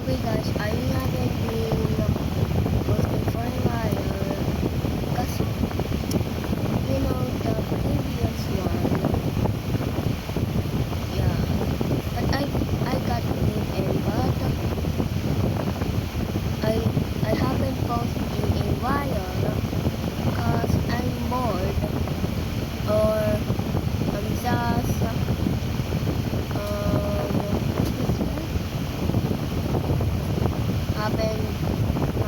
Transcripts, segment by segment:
Okay guys, I haven't been posting for a while because the previous one, yeah, but I got new and but I haven't posted in a while because I'm bored or I'm just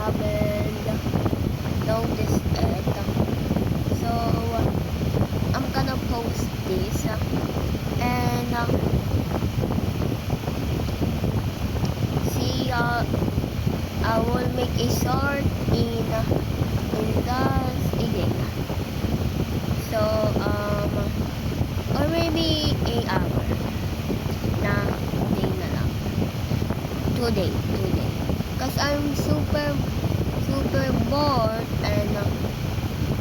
haven't noticed it. So I'm gonna post this and see I will make a short in the evening. So or maybe a hour na day na lang. Today. Because I'm super bored and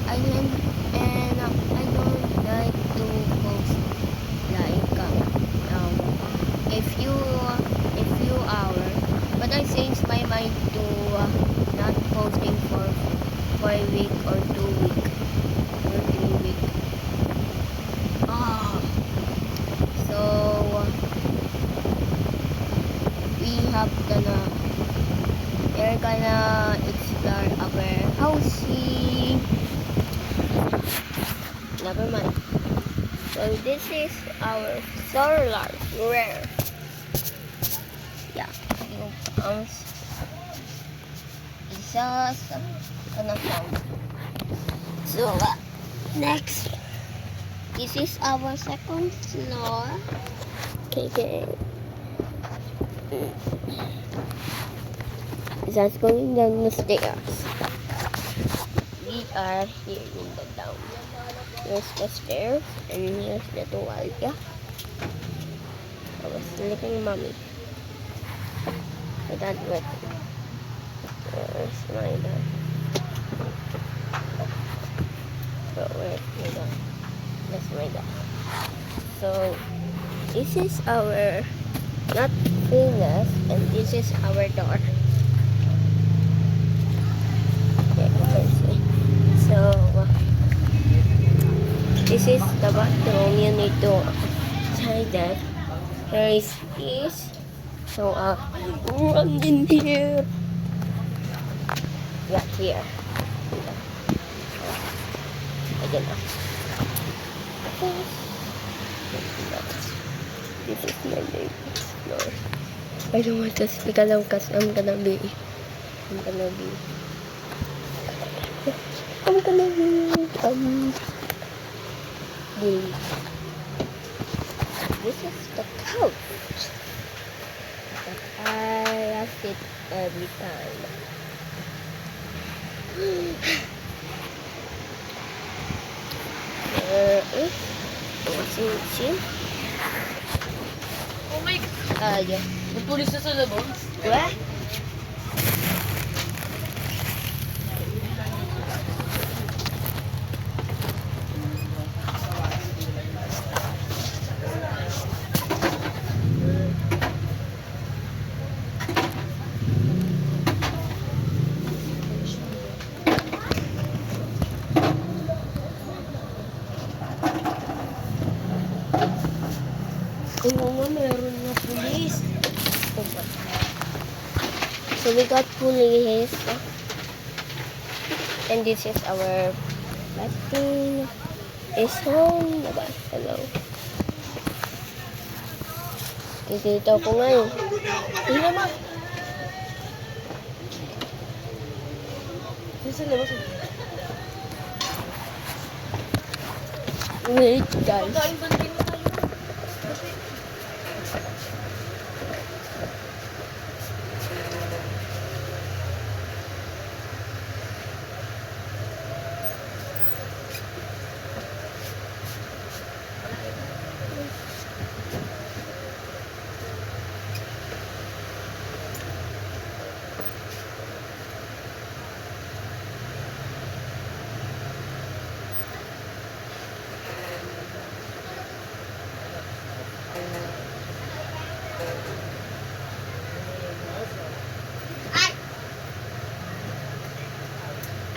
I don't like to post like a few hours. But I changed my mind to not posting for a week or 2 week or 3 week. So we're gonna explore our housing. Never mind. So this is our solar flare. Yeah, yung isa sa sound. So next, this is our second floor. Okay. Just going down the stairs. We are here in the down. Here's the stairs and here's the tuwalya. I was sleeping mommy. My dad went. Where's my dad? So where's my dad? That's my dad. So this is our not furnace and this is our door. So this is the bathroom. You need to try that. Here is this. So run in here. Yeah, here. Again. This is my neighbor's floor. I don't want to speak aloud because I'm gonna be bullied. This is the couch that I sit every time. There is a washing machine. Oh my God! Yeah. May pulis na sa labas. What? Oo nga, meron na pulis. So we got police. And this is our bathroom. Is home. Diba? Hello. Kikita ko ngayon. Tingnan mo. Sa labas. Wait, guys. Pagkain ba din tayo?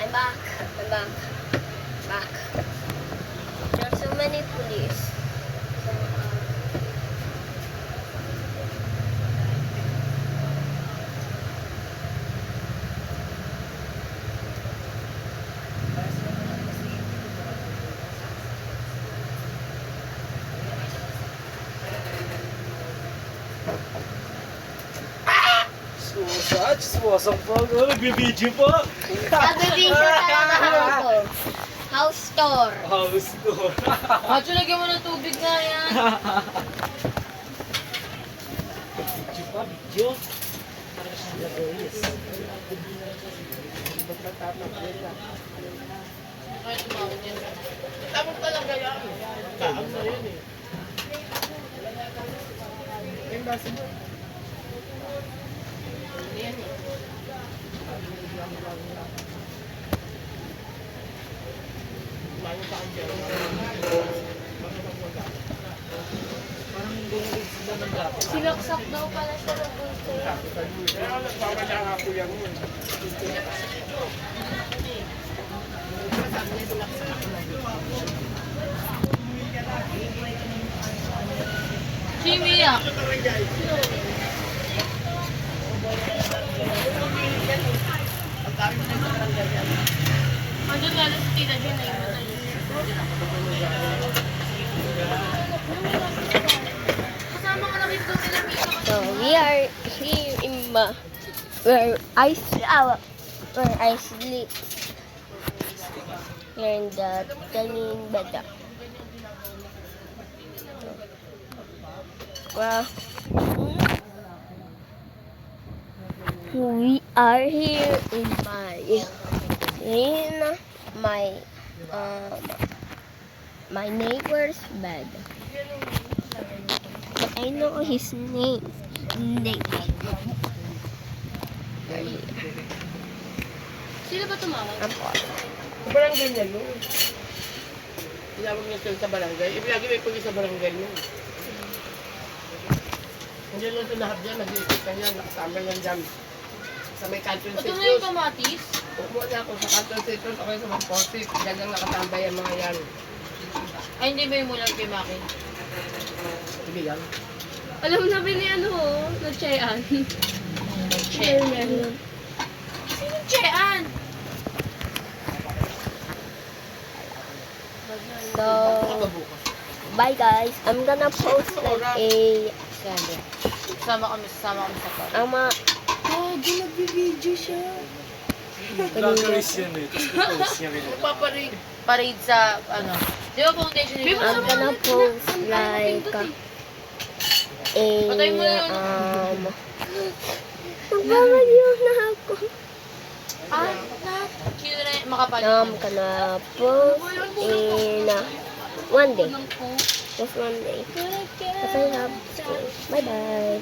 I'm back. I'm back. Back. There are so many police. So, Sumasang pa. Nagbibideo pa. Nagbibideo talaga ako. House tour. House tour. Macho, lagyan mo ng tubig nga yan. Video pa, video. Ay, tumawag yan. Tapos talaga yan. Taam na yun eh. Yung basa mo. Yan eh. Mayo pa ang dyan. Parang bumalik sila ng gato. Sinaksak daw pala siya ng gusto. Kaya nagpapalya nga po yan mo. Si Mia. Andun nga lang si Tita Jen ay kasama ka na rin doon sila Mia. So we are here in where I sleep. Here in the canning bed. Well, we are here in my neighbor's bed. But I know his name. Sino ba tumawag? Ako. Sa barangay niya yun. Tinawag niya sila sa barangay. Lagi may pulis sa barangay niya. Hindi lang ito lahat dyan. Nag-iisip ka niya. Nakasama yan dyan. Sa may Canton Citrus. Ito na yung kamatis? Umuha na ako sa Canton Citrus. Ako sa Magportic. Dyan lang nakatambay ang mga yan. Ay, hindi ba yung mulang kay Maki? Hindi lang. Alam na ba ni ano, nagtsayan? Chean. Sino Chean? So, bye guys. I'm gonna post like a Sama kami sa part. ama Nagbibideo siya. Vloggeries yan eh. Tapos post niya rin. Parade sa, ano. Di ba foundation nito? I'm gonna post like Patay mo na yun. Magpapaliw na ako. Sino na yun? Makapal. I'm gonna post in one day. Just one day. Because I have school. Bye bye.